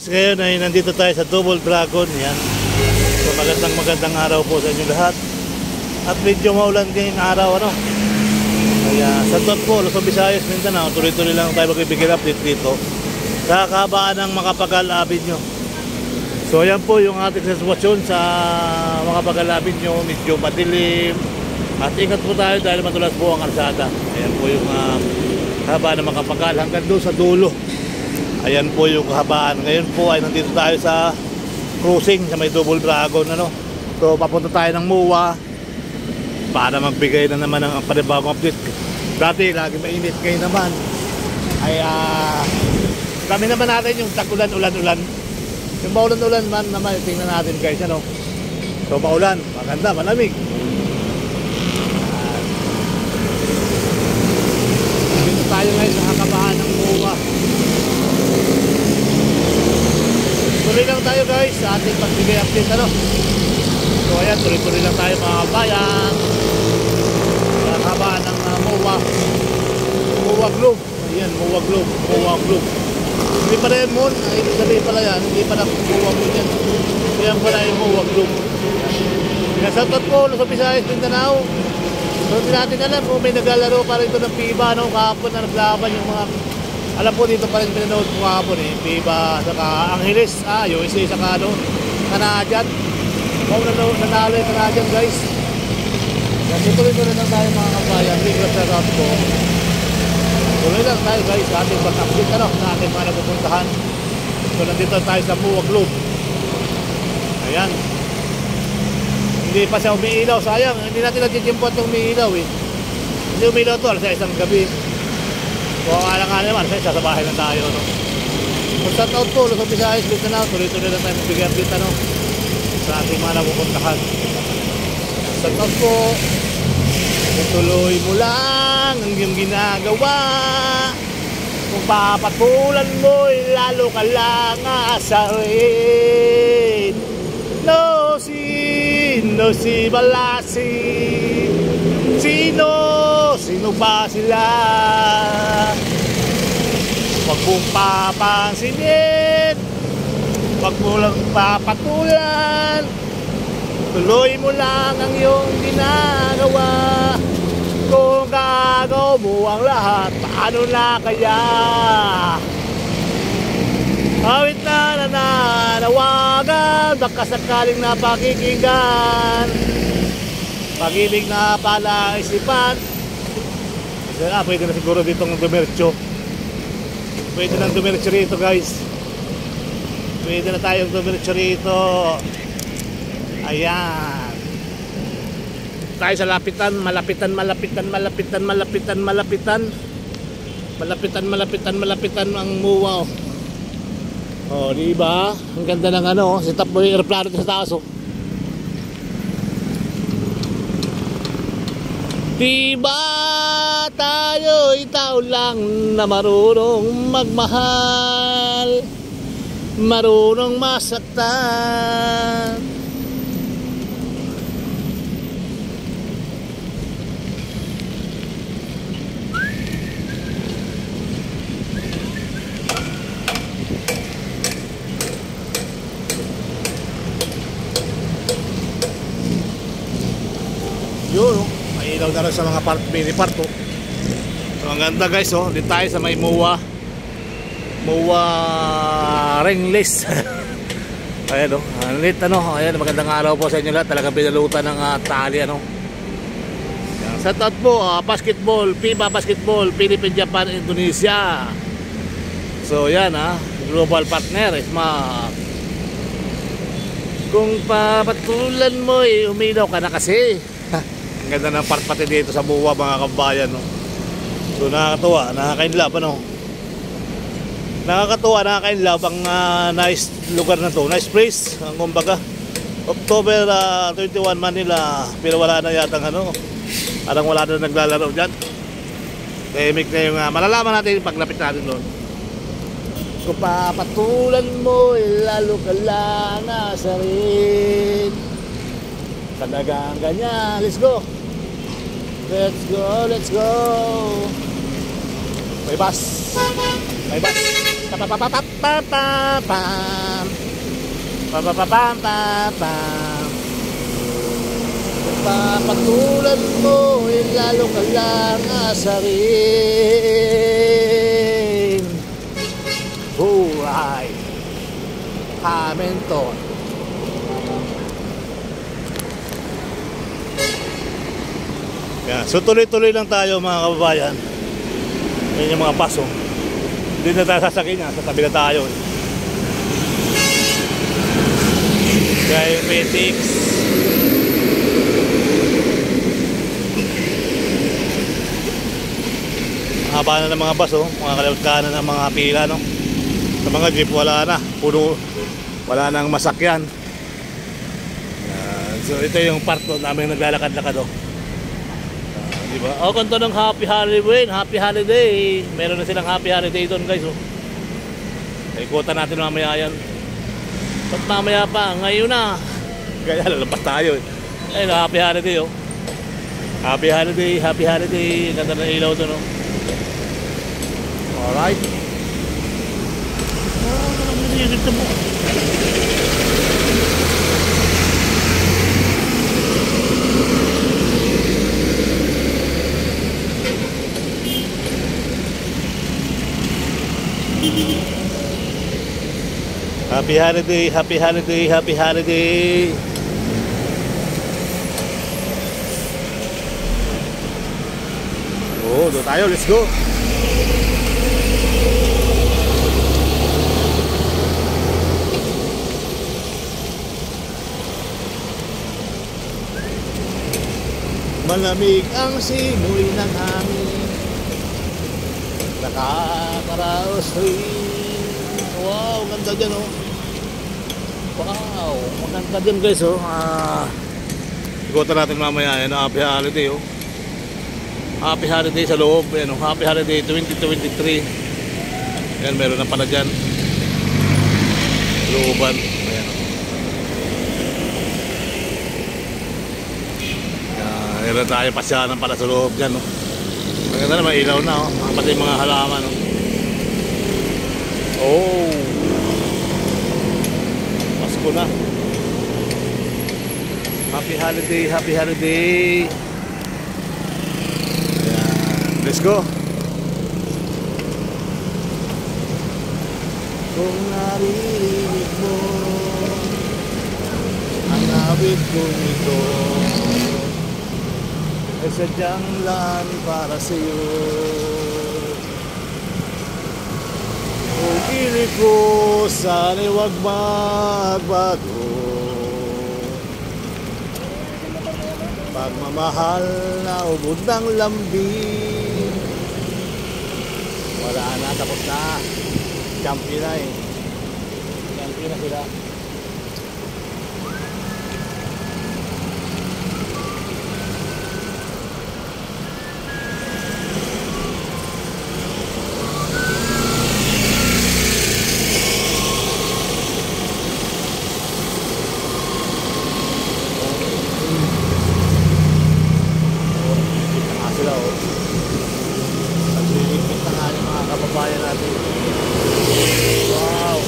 Ngayon ay nandito tayo sa Double Dragon. Yan. So magandang araw po sa inyo lahat. At medyo maulan ngayong araw, ano. Kaya sa tot po, Luzon, Visayas, Mindanao, tuloy-tuloy lang tayo magbibigay update dito sa kahabaan ng Macapagal Avenue. So yan po yung ating sitwasyon sa Macapagal Avenue. Medyo madilim. At ingat po tayo dahil madulas po ang kalsada. Ayan po yung kahabaan ng Macapagal hanggang doon sa dulo. Ayan po yung kahabaan. Ngayon po ay nandito tayo sa cruising sa may Double Dragon, ano. So papunta tayo ng MOA para magbigay na naman ng panibagong update. Dati lagi mainit, ngayon naman ay kami naman natin yung tag-ulan. Yung maulan-ulan man naman, tingnan natin guys, ano. So maulan, maganda, malamig. Dito tayo ngayon sa kahabaan ng MOA. Tuloy lang tayo guys sa ating pagbigay update, ano. So ayan, tuloy-tuloy lang tayo mga kabayan sa kahabaan ng MOA Globe. Ayan, MOA Globe. Hindi pala yung moon, ibig sabihin pala yan, hindi pala MOA Globe yan. Ayan pala yung MOA Globe. Nasautot po, Luzon, Visayas, Mindanao. So hindi natin alam kung may naglalaro pa rin ito ng FIBA, no? Kahapon na naglaban yung mga, alam po dito pa rin pinanood ko kahapon eh, FIBA, saka Angeles, USA, saka ano, Canadian. Nanalo yung Canadian guys. Kasi tuloy-tuloy lang tayo mga kabayan, bigla sa rap ko. Tuloy lang tayo guys sa ating pag-update, ano, sa ating mga napupuntahan. So nandito tayo sa MOA Globe. Ayan. Hindi pa siya umiilaw, sayang. Hindi natin natitimpuan itong umiilaw eh. Hindi umiilaw ito, alas 6 ng gabi. So akala naman, sa bahay lang tayo, no? So shout out po, Luzon, Visayas, Mindanao, tuloy-tuloy lang tayo magbigay update, ano, sa ating mga napupuntahan. Shout out po. Tuloy mo lang ang iyong ginagawa. Kung papatulan mo, lalo ka lang asarin. No, sino si Balasi? Sino ba sila? Huwag mong papansinin, huwag mo lang papatulan. Tuloy mo lang ang iyong ginagawa. Kung gagaw mo ang lahat, paano na kaya? Awit na nananawagan, baka sakaling napakikinggan. Pag-ibig na pala isipan. Pwede na siguro ditong dumiretso. Pwede nang dumiretso rito guys. Pwede na tayong dumiretso rito. Ayan. Tayo sa lapitan, malapitan ang MOA. Oh, di ba? Ang ganda ng ano, setup mo yung aeroplano sa taas, oh. Di ba tayo tao lang na marunong magmahal, marunong masaktan. Yun, oh. May ilaw na rin sa mga mini part, oh. So ang ganda guys, oh. Dito tayo sa may MOA ringless. Ayan, oh. Ang lit, ano. Ayan, magandang araw po sa inyo lahat. Talagang pinalutan ng tali, ano. Sa tot po, basketball, FIBA basketball, Philippines, Japan, Indonesia. So yan, global partner, SMAC. Kung papatulan mo, umilaw ka na kasi. Ang ganda ng part pati dito sa MOA mga kabayan, no? So nakakatuwa, nakakainlab, ano? Nakakatuwa, nakakainlab ang nice lugar na to, nice place. Ang kumbaga October 21 Manila, pero wala na yatang ano, parang wala na naglalaro dyan. Tahimik na yung malalaman natin paglapit natin doon. Kung papatulan mo, lalo ka lang asarin. Talagang ganyan. Let's go. Let's go. Let's go. May bus. May bus. Papapapapapapam. Papapapapapam. Kung papatulan mo, lalo ka lang asarin. Alright. Hamilton. Yan. So tuloy-tuloy lang tayo mga kababayan. Yan yung mga paso. Hindi na tayo sasakyan yan. Sa tabi na tayo. Kaya yung PTX. Haba na ng mga bus, mga kalawat kanan ng mga pila, no? Sa mga jeep wala na, puno, wala nang masakyan. So ito yung part namin naglalakad-lakad, diba? Kanto ng Happy Halloween, Happy Holiday. Meron na silang Happy Holiday doon, guys, ikutan natin mamaya yan. Ba't mamaya pa? Ngayon na. Kaya lalabas tayo, Ayun, Happy Holiday, Happy Holiday, Happy Holiday. Ganda ng ilaw doon, Alright. Dito mo. Happy Holiday, Happy Holiday, Happy Holiday. Doon tayo, let's go. Malamig ang simoy ng hangin, nakakaraos rin. Wow, ganda dyan, Wow, maganda dyan, guys, ikutan natin mamaya yan, Happy Holiday, Happy Holiday sa loob, yan, Happy Holiday 2023. Yan, meron na pala dyan looban. Ayan, meron tayo pasyanan pala sa loob dyan, maganda na, may ilaw na, pati mga halaman, Pasko na. Happy Holiday, Happy Holiday. Ayan, let's go. Kung narinig mo ang awit kong ito, ay sadyang lang para sa'yo. Pag-ibig ko sana'y huwag magbago, pagmamahal na ubod ng lambing. Wala na, tapos na. Champion na, Champion na sila. Nagliligpit na nga yung mga kababayan natin. Wow!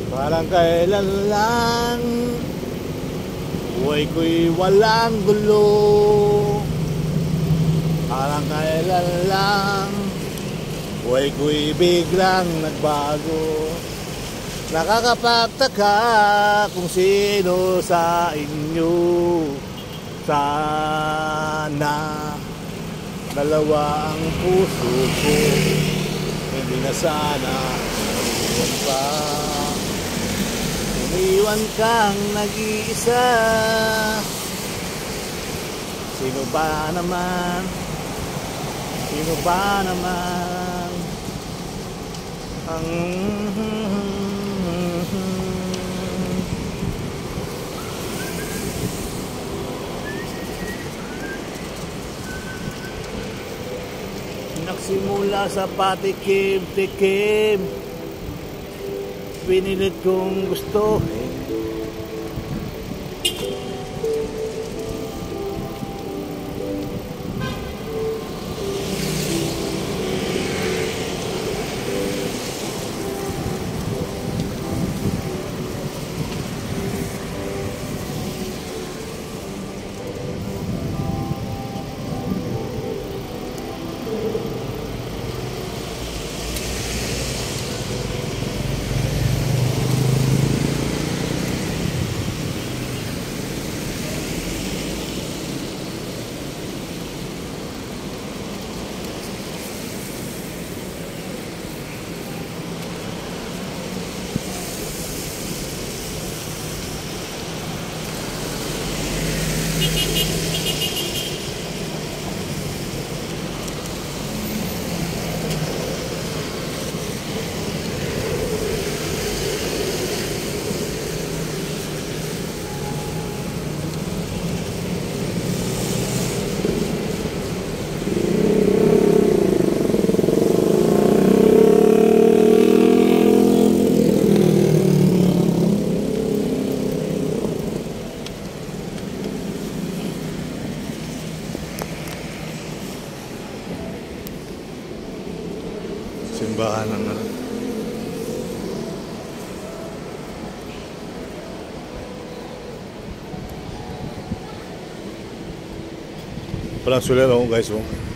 Parang kailan lang buhay ko'y walang gulo. Parang kailan lang buhay ko'y biglang nagbago. Nakakapagtaka kung sino sa inyo. Sana dalawa ang puso ko, hindi na sana iwan pa. Umiwan kang nag-iisa. Sino ba naman Sino ba naman ang nagsimula sa patikim-tikim, pinilit kong gusto. Simbahan ng Palang Solero guys, oh.